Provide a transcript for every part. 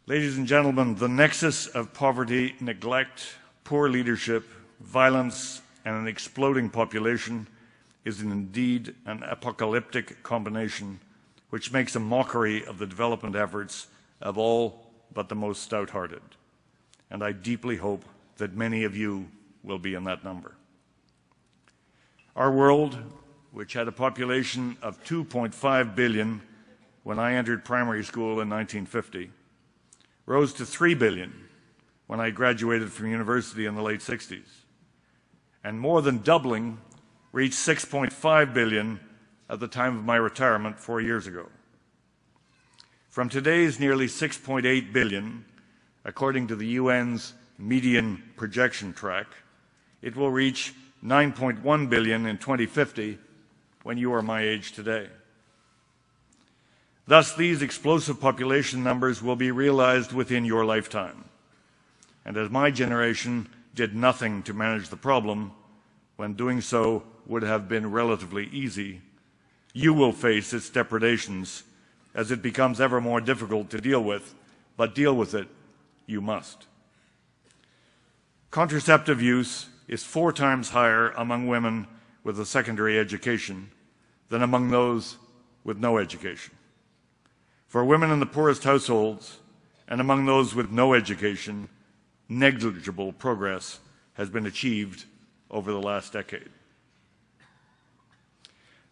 Ladies and gentlemen, the nexus of poverty, neglect, poor leadership, violence, and an exploding population is indeed an apocalyptic combination which makes a mockery of the development efforts of all but the most stout-hearted. And I deeply hope that many of you will be in that number. Our world, which had a population of 2.5 billion when I entered primary school in 1950, rose to 3 billion when I graduated from university in the late 60s, and more than doubling, reached 6.5 billion at the time of my retirement 4 years ago. From today's nearly 6.8 billion, according to the UN's median projection track, it will reach 9.1 billion in 2050 when you are my age today. Thus, these explosive population numbers will be realized within your lifetime. And as my generation did nothing to manage the problem, when doing so would have been relatively easy, you will face its depredations as it becomes ever more difficult to deal with, but deal with it you must. Contraceptive use is 4 times higher among women with a secondary education than among those with no education. For women in the poorest households and among those with no education, negligible progress has been achieved over the last decade.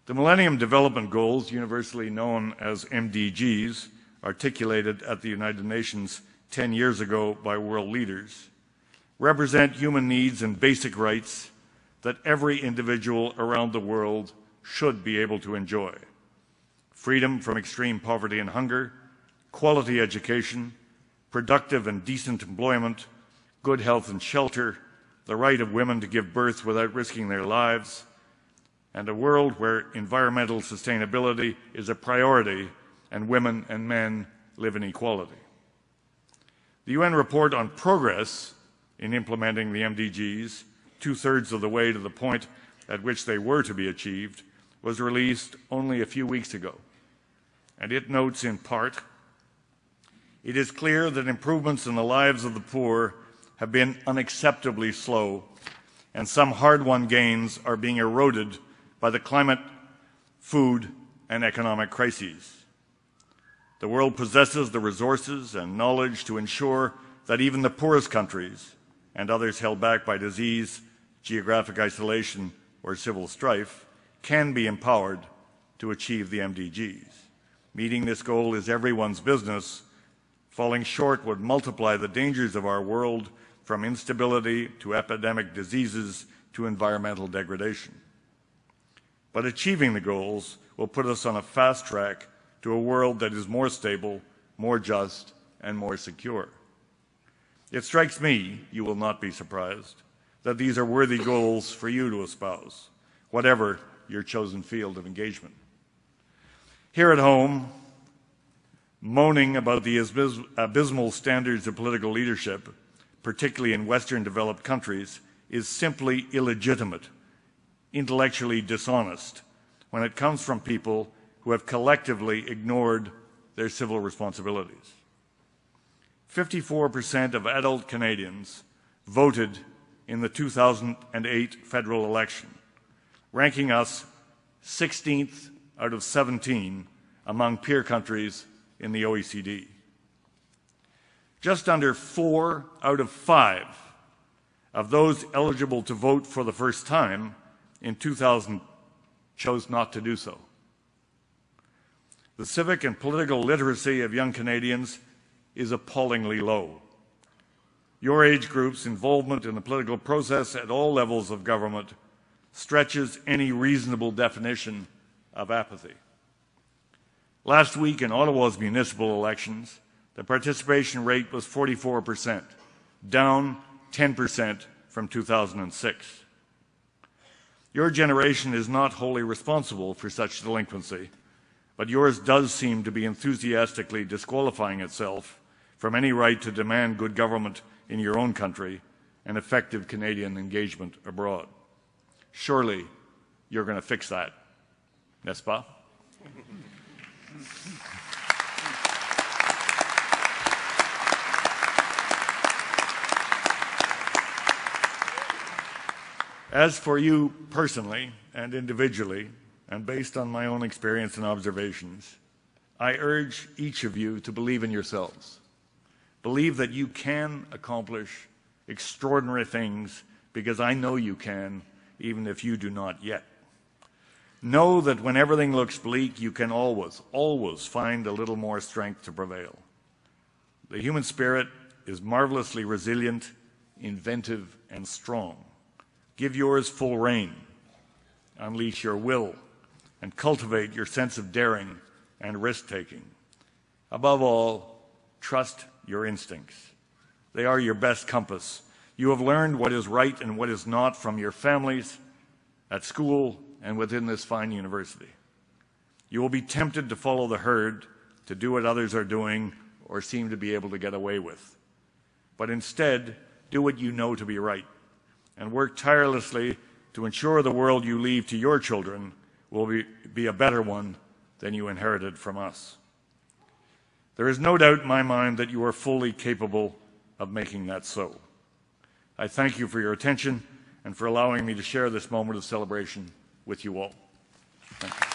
The Millennium Development Goals, universally known as MDGs, articulated at the United Nations 10 years ago by world leaders, represent human needs and basic rights that every individual around the world should be able to enjoy. Freedom from extreme poverty and hunger, quality education, productive and decent employment, good health and shelter, the right of women to give birth without risking their lives, and a world where environmental sustainability is a priority and women and men live in equality. The UN report on progress in implementing the MDGs, 2/3 of the way to the point at which they were to be achieved, was released only a few weeks ago. And it notes in part, it is clear that improvements in the lives of the poor have been unacceptably slow, and some hard-won gains are being eroded by the climate, food, and economic crises. The world possesses the resources and knowledge to ensure that even the poorest countries, and others held back by disease, geographic isolation, or civil strife, can be empowered to achieve the MDGs. Meeting this goal is everyone's business. Falling short would multiply the dangers of our world, from instability to epidemic diseases to environmental degradation. But achieving the goals will put us on a fast track to a world that is more stable, more just, and more secure. It strikes me, you will not be surprised, that these are worthy goals for you to espouse, whatever your chosen field of engagement. Here at home, moaning about the abysmal standards of political leadership, particularly in Western developed countries, is simply illegitimate, intellectually dishonest, when it comes from people who have collectively ignored their civil responsibilities. 54% of adult Canadians voted in the 2008 federal election, ranking us 16th out of 17 among peer countries in the OECD. Just under 4 out of 5 of those eligible to vote for the first time in 2000 chose not to do so. The civic and political literacy of young Canadians is appallingly low. Your age group's involvement in the political process at all levels of government stretches any reasonable definition of apathy. Last week in Ottawa's municipal elections, the participation rate was 44%, down 10% from 2006. Your generation is not wholly responsible for such delinquency, but yours does seem to be enthusiastically disqualifying itself from any right to demand good government in your own country and effective Canadian engagement abroad. Surely you're going to fix that, n'est-ce pas? As for you personally and individually, and based on my own experience and observations, I urge each of you to believe in yourselves. Believe that you can accomplish extraordinary things, because I know you can, even if you do not yet. Know that when everything looks bleak, you can always find a little more strength to prevail. The human spirit is marvelously resilient, inventive, and strong. Give yours full rein. Unleash your will and cultivate your sense of daring and risk-taking. Above all, trust your instincts. They are your best compass. You have learned what is right and what is not from your families, at school, and within this fine university. You will be tempted to follow the herd, to do what others are doing or seem to be able to get away with. But instead, do what you know to be right, and work tirelessly to ensure the world you leave to your children will be a better one than you inherited from us. There is no doubt in my mind that you are fully capable of making that so. I thank you for your attention and for allowing me to share this moment of celebration with you all. Thank you.